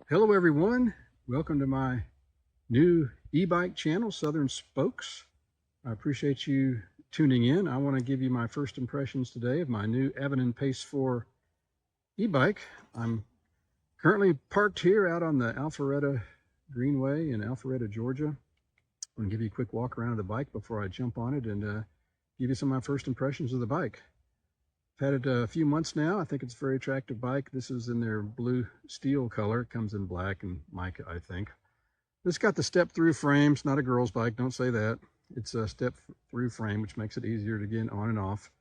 Hello everyone, welcome to my new e-bike channel, Southern Spokes. I appreciate you tuning in. I want to give you my first impressions today of my new Aventon Pace 4 e-bike. I'm currently parked here out on the Alpharetta Greenway in Alpharetta, Georgia. I'm going to give you a quick walk around of the bike before I jump on it and give you some of my first impressions of the bike. I've had it a few months now. I think it's a very attractive bike. This is in their blue steel color. It comes in black and mica, I think. It's got the step-through frame. It's not a girl's bike, don't say that. It's a step-through frame, which makes it easier to get on and off.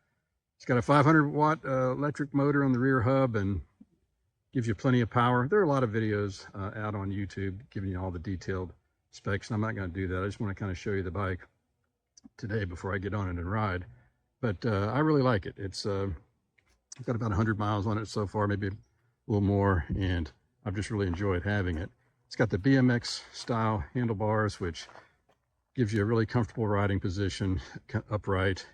It's got a 500-watt electric motor on the rear hub and gives you plenty of power. There are a lot of videos out on YouTube giving you all the detailed specs, and I'm not going to do that. I just want to kind of show you the bike today before I get on it and ride. But I really like it. It's I've got about 100 miles on it so far, maybe a little more, and I've just really enjoyed having it. It's got the BMX style handlebars, which gives you a really comfortable riding position, upright,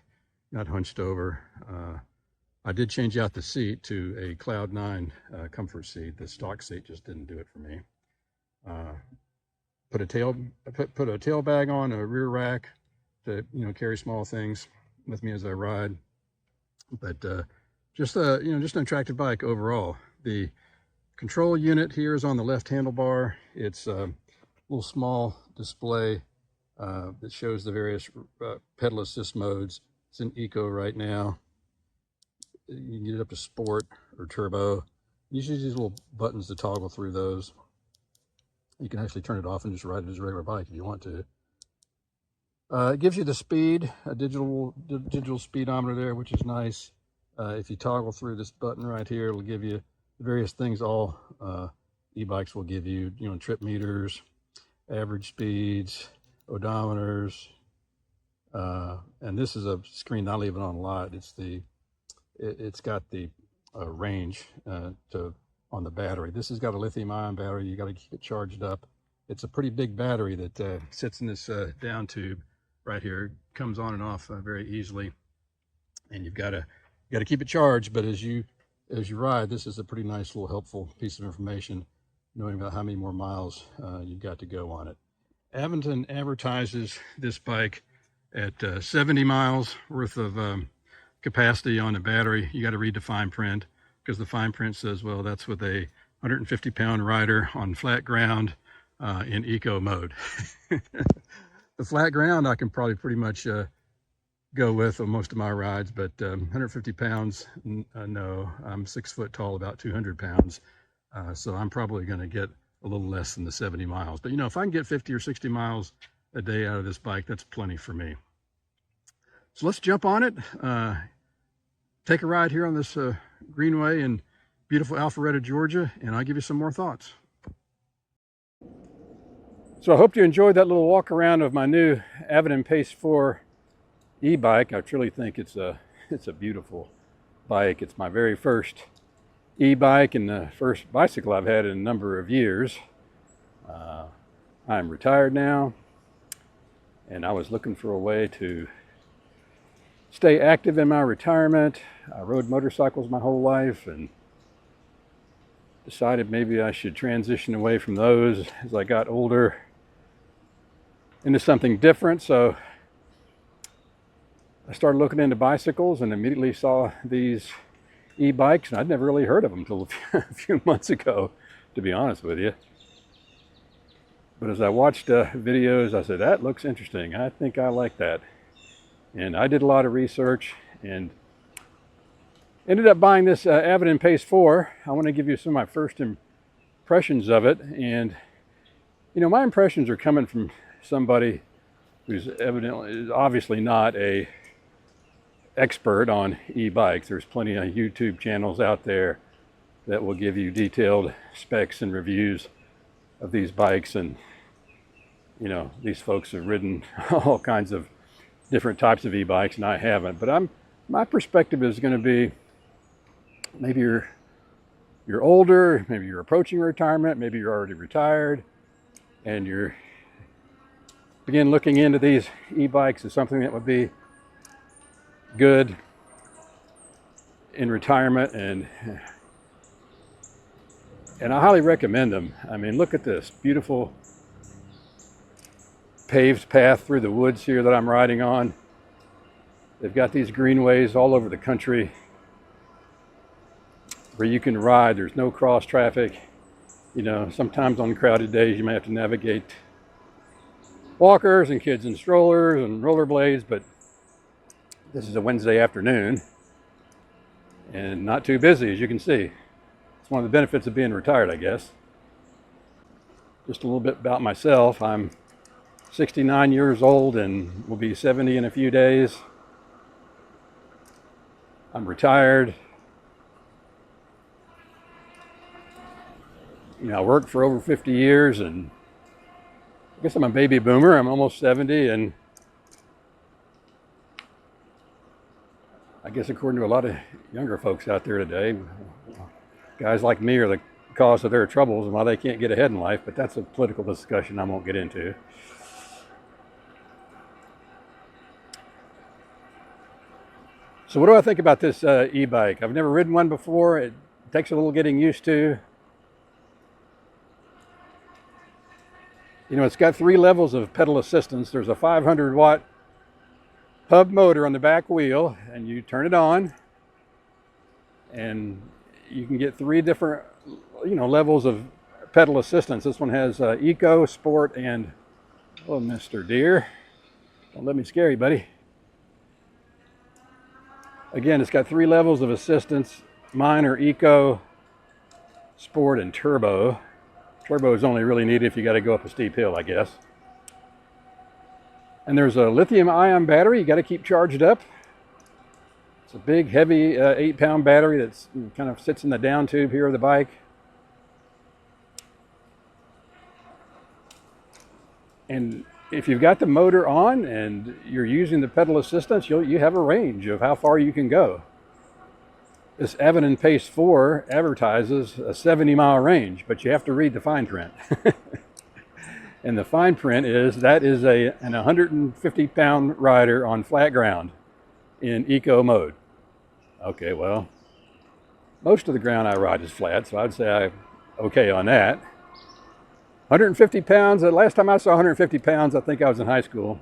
not hunched over. I did change out the seat to a Cloud 9 comfort seat. The stock seat just didn't do it for me. Put a tail bag on, a rear rack to carry small things with me as I ride. But just an attractive bike overall. The control unit here is on the left handlebar. It's a little small display that shows the various pedal assist modes. It's in Eco right now. You can get it up to Sport or Turbo. You use these little buttons to toggle through those. You can actually turn it off and just ride it as a regular bike if you want to. It gives you the speed, a digital speedometer there, which is nice. If you toggle through this button right here, it'll give you various things all e-bikes will give you, trip meters, average speeds, odometers, and this is a screen I leave it on a lot. It's got the range on the battery. This has got a lithium-ion battery. You got to keep it charged up. It's a pretty big battery that sits in this down tube right here. It comes on and off very easily, and you've got to keep it charged. But as you ride, this is a pretty nice little helpful piece of information, knowing about how many more miles you've got to go on it. Aventon advertises this bike at 70 miles worth of capacity on the battery. You got to read the fine print, because the fine print says, well, that's with a 150-pound rider on flat ground in eco mode. The flat ground I can probably pretty much go with on most of my rides, but 150 pounds, no. I'm 6 foot tall, about 200 pounds. So I'm probably going to get a little less than the 70 miles. But if I can get 50 or 60 miles a day out of this bike, that's plenty for me. So let's jump on it. Take a ride here on this greenway in beautiful Alpharetta, Georgia, and I'll give you some more thoughts. So I hope you enjoyed that little walk around of my new Aventon Pace 4 e-bike. I truly think it's a beautiful bike. It's my very first e-bike and the first bicycle I've had in a number of years. I'm retired now, and I was looking for a way to stay active in my retirement. I rode motorcycles my whole life and decided maybe I should transition away from those as I got older into something different. So I started looking into bicycles and immediately saw these e-bikes, and I'd never really heard of them until a few months ago, to be honest with you. But as I watched videos, I said, that looks interesting. I think I like that. And I did a lot of research and ended up buying this Aventon Pace 4. I want to give you some of my first impressions of it. And, my impressions are coming from somebody who's obviously not a expert on e-bikes. There's plenty of YouTube channels out there that will give you detailed specs and reviews of these bikes. And, these folks have ridden all kinds of different types of e-bikes, and I haven't. But my perspective is going to be, maybe you're older, maybe you're approaching retirement, maybe you're already retired, and you're begin looking into these e-bikes as something that would be good in retirement and And I highly recommend them. I mean, look at this beautiful paved path through the woods here that I'm riding on. They've got these greenways all over the country where you can ride. There's no cross traffic. You know, sometimes on crowded days you may have to navigate walkers and kids in strollers and rollerblades, but this is a Wednesday afternoon and not too busy, as you can see. It's one of the benefits of being retired, I guess. Just a little bit about myself. I'm 69 years old and will be 70 in a few days. I'm retired. You know, I worked for over 50 years, and I guess I'm a baby boomer. I'm almost 70, and I guess according to a lot of younger folks out there today, guys like me are the cause of their troubles and why they can't get ahead in life, but that's a political discussion I won't get into. So what do I think about this e-bike? I've never ridden one before. It takes a little getting used to. You know, it's got 3 levels of pedal assistance. There's a 500 watt hub motor on the back wheel, and you turn it on, and you can get 3 different, you know, levels of pedal assistance. This one has Eco, Sport, and, oh, Mr. Deer, don't let me scare you, buddy. Again, it's got 3 levels of assistance. Mine are Eco, Sport, and Turbo. Turbo is only really needed if you got to go up a steep hill, I guess. And there's a lithium-ion battery you got to keep charged up. It's a big, heavy 8-pound battery that's kind of sits in the down tube here of the bike. And if you've got the motor on and you're using the pedal assistance, you have a range of how far you can go. This Aventon Pace 4 advertises a 70-mile range, but you have to read the fine print. And the fine print is that is an 150-pound rider on flat ground in eco mode. Okay, well, most of the ground I ride is flat, so I'd say I'm okay on that. 150 pounds, the last time I saw 150 pounds, I think I was in high school.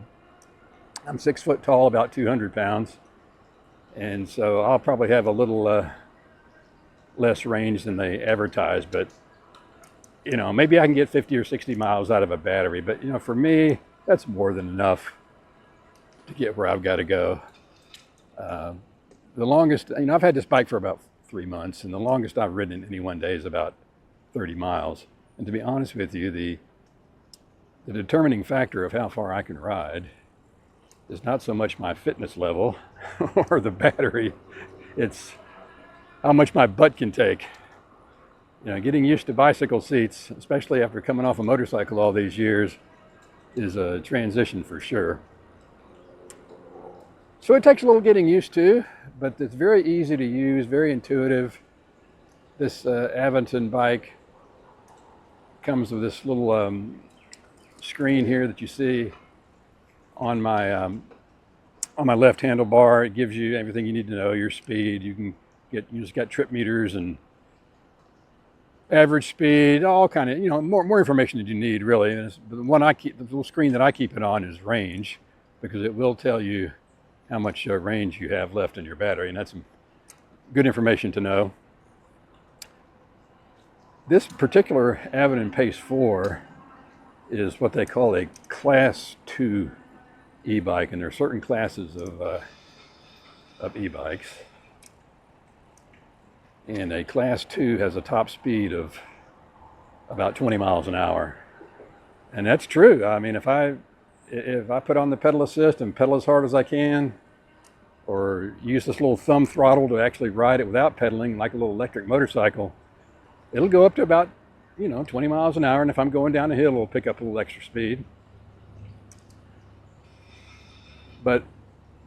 I'm 6 foot tall, about 200 pounds. And so I'll probably have a little less range than they advertise, but you know, maybe I can get 50 or 60 miles out of a battery, but you know, for me, that's more than enough to get where I've got to go. The longest, you know, I've had this bike for about 3 months, and the longest I've ridden in any one day is about 30 miles. And to be honest with you, the determining factor of how far I can ride is not so much my fitness level or the battery, it's how much my butt can take. You know, getting used to bicycle seats, especially after coming off a motorcycle all these years, is a transition for sure. So it takes a little getting used to, but it's very easy to use, very intuitive. This Aventon bike comes with this little screen here that you see on my left handlebar. It gives you everything you need to know, your speed. You just got trip meters and average speed, all kind of, you know, more information than you need really. And the little screen that I keep it on is range, because it will tell you how much range you have left in your battery, and that's some good information to know. This particular Aventon Pace 4 is what they call a Class 2 e-bike, and there are certain classes of e-bikes. And a Class 2 has a top speed of about 20 miles an hour. And that's true. I mean, if I put on the pedal assist and pedal as hard as I can, or use this little thumb throttle to actually ride it without pedaling, like a little electric motorcycle, it'll go up to about, you know, 20 miles an hour. And if I'm going down a hill, it'll pick up a little extra speed. But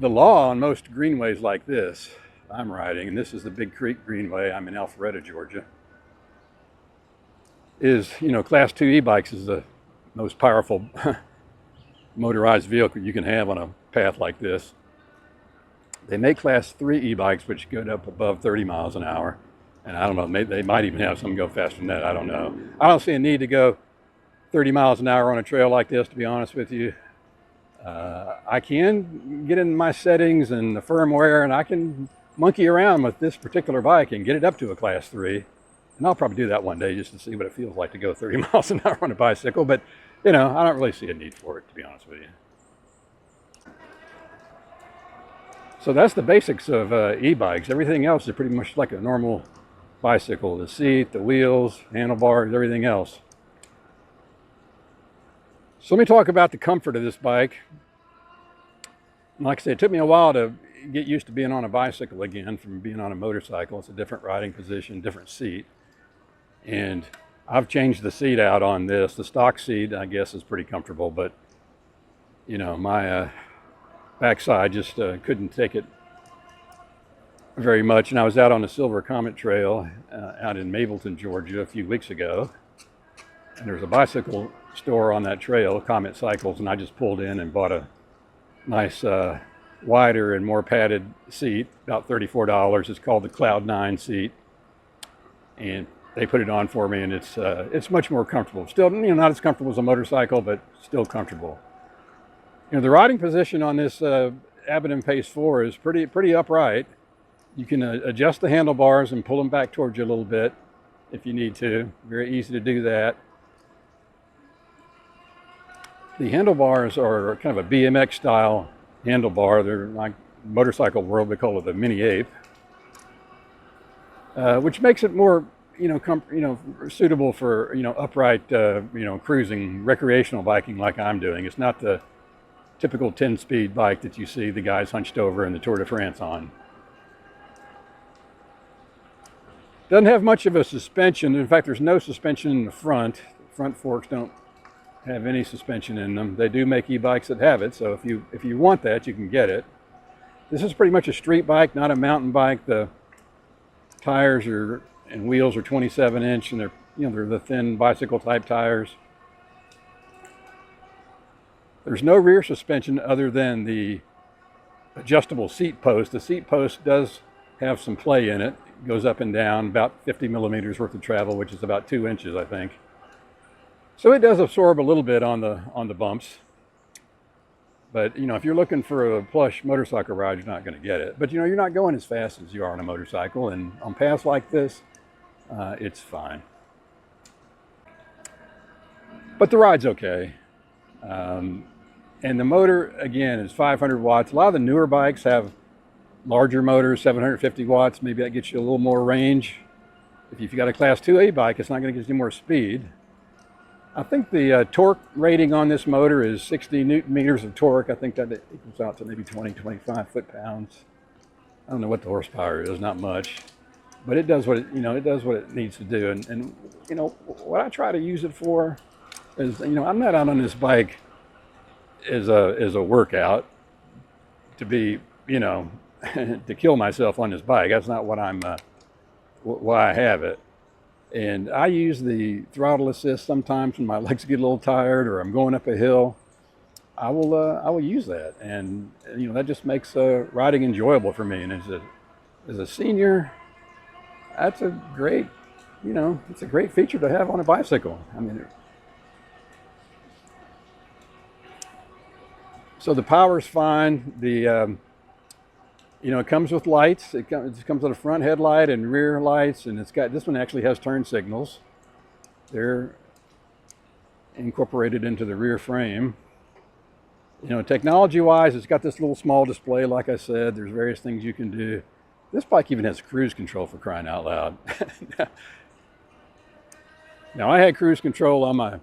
the law on most greenways like this I'm riding, and this is the Big Creek Greenway, I'm in Alpharetta, Georgia, is, you know, Class 2 e-bikes is the most powerful motorized vehicle you can have on a path like this. They make Class 3 e-bikes, which go up above 30 miles an hour. And I don't know, maybe they might even have some go faster than that. I don't know. I don't see a need to go 30 miles an hour on a trail like this, to be honest with you. I can get in my settings and the firmware, and I can monkey around with this particular bike and get it up to a class 3. And I'll probably do that one day just to see what it feels like to go 30 miles an hour on a bicycle. But, you know, I don't really see a need for it, to be honest with you. So that's the basics of e-bikes. Everything else is pretty much like a normal bicycle. The seat, the wheels, handlebars, everything else. So let me talk about the comfort of this bike. Like I said, it took me a while to get used to being on a bicycle again from being on a motorcycle. It's a different riding position, different seat. And I've changed the seat out on this. The stock seat, I guess, is pretty comfortable, but you know, my backside just couldn't take it very much. And I was out on the Silver Comet Trail out in Mableton, Georgia a few weeks ago. And there's a bicycle store on that trail, Comet Cycles, and I just pulled in and bought a nice wider and more padded seat, about $34. It's called the Cloud 9 seat, and they put it on for me, and it's much more comfortable. Still, you know, not as comfortable as a motorcycle, but still comfortable. You know, the riding position on this Aventon Pace 4 is pretty upright. You can adjust the handlebars and pull them back towards you a little bit if you need to. Very easy to do that. The handlebars are kind of a BMX style handlebar. They're like motorcycle world, they call it the mini ape, which makes it more, suitable for, upright, cruising, recreational biking like I'm doing. It's not the typical 10-speed bike that you see the guys hunched over in the Tour de France on. Doesn't have much of a suspension. In fact, there's no suspension in the front. The front forks don't have any suspension in them. They do make e-bikes that have it, so if you want that, you can get it. This is pretty much a street bike, not a mountain bike. The tires and wheels are 27-inch, and they're the thin bicycle type tires. There's no rear suspension other than the adjustable seat post. The seat post does have some play in it. It goes up and down about 50 millimeters worth of travel, which is about 2 inches, I think. So it does absorb a little bit on the bumps. But, if you're looking for a plush motorcycle ride, you're not going to get it. But, you're not going as fast as you are on a motorcycle. And on paths like this, it's fine. But the ride's okay. And the motor, again, is 500 watts. A lot of the newer bikes have larger motors, 750 watts. Maybe that gets you a little more range. If you've got a Class 2A bike, it's not going to get you more speed. I think the torque rating on this motor is 60 Newton meters of torque. I think that equals out to maybe 20, 25 foot-pounds. I don't know what the horsepower is, not much. But it does what it does what it needs to do. And what I try to use it for is, I'm not out on this bike as a workout to be, to kill myself on this bike. That's not what why I have it. And I use the throttle assist sometimes when my legs get a little tired or I'm going up a hill. I will use that, and that just makes riding enjoyable for me. And as a senior, that's a great, it's a great feature to have on a bicycle. I mean, so the power's fine. It comes with lights. It comes with a front headlight and rear lights, and this one actually has turn signals. They're incorporated into the rear frame. Technology-wise, it's got this little small display, like I said. There's various things you can do. This bike even has cruise control, for crying out loud. Now, I had cruise control on my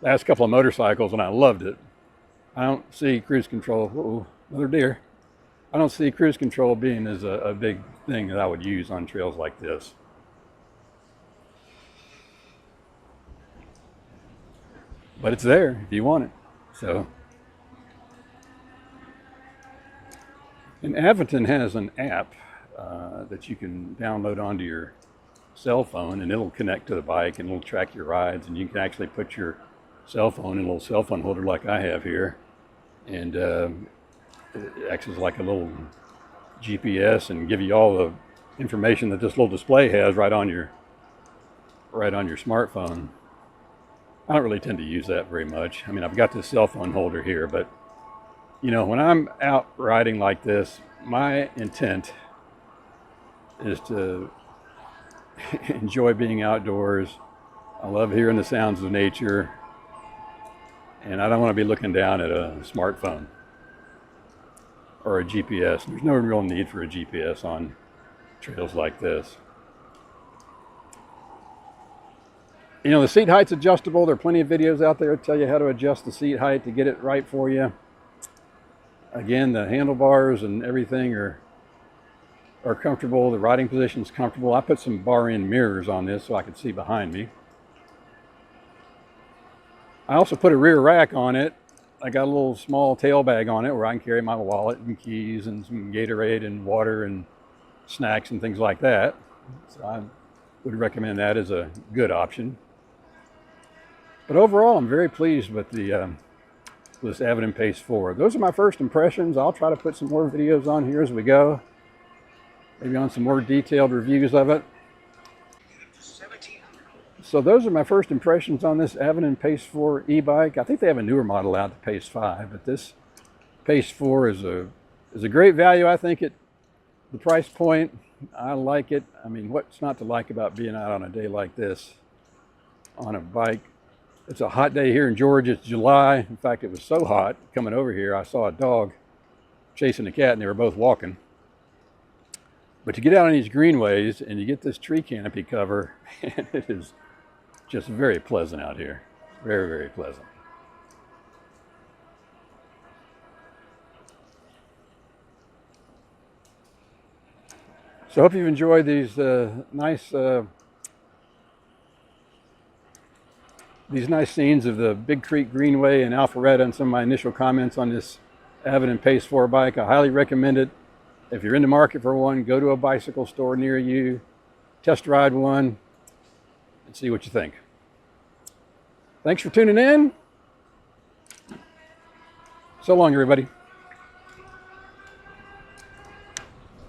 last couple of motorcycles, and I loved it. I don't see cruise control, another deer. I don't see cruise control being as a big thing that I would use on trails like this. But it's there if you want it. So, and Aventon has an app that you can download onto your cell phone, and it'll connect to the bike and it'll track your rides, and you can actually put your cell phone in a little cell phone holder like I have here, and it acts as like a little GPS and give you all the information that this little display has right on your smartphone. I don't really tend to use that very much. I mean, I've got this cell phone holder here, but you know, when I'm out riding like this, my intent is to enjoy being outdoors. I love hearing the sounds of nature, and I don't want to be looking down at a smartphone or a GPS. There's no real need for a GPS on trails like this. You know, the seat height's adjustable. There are plenty of videos out there that tell you how to adjust the seat height to get it right for you. Again, the handlebars and everything are comfortable. The riding position's comfortable. I put some bar-end mirrors on this so I could see behind me. I also put a rear rack on it. I got a little small tail bag on it where I can carry my wallet and keys and some Gatorade and water and snacks and things like that. So I would recommend that as a good option. But overall, I'm very pleased with the this Aventon Pace 4. Those are my first impressions. I'll try to put some more videos on here as we go. Maybe on some more detailed reviews of it. So those are my first impressions on this Aventon Pace 4 e-bike. I think they have a newer model out, the Pace 5, but this Pace 4 is a great value, I think, at the price point. I like it. I mean, what's not to like about being out on a day like this on a bike? It's a hot day here in Georgia. It's July. In fact, it was so hot coming over here, I saw a dog chasing a cat, and they were both walking. But you get out on these greenways, and you get this tree canopy cover, and it is just very pleasant out here. Very, very pleasant. So I hope you've enjoyed these nice scenes of the Big Creek Greenway and Alpharetta and some of my initial comments on this Aventon Pace 4 bike. I highly recommend it. If you're in the market for one, go to a bicycle store near you, test ride one, and see what you think. Thanks for tuning in. So long, everybody.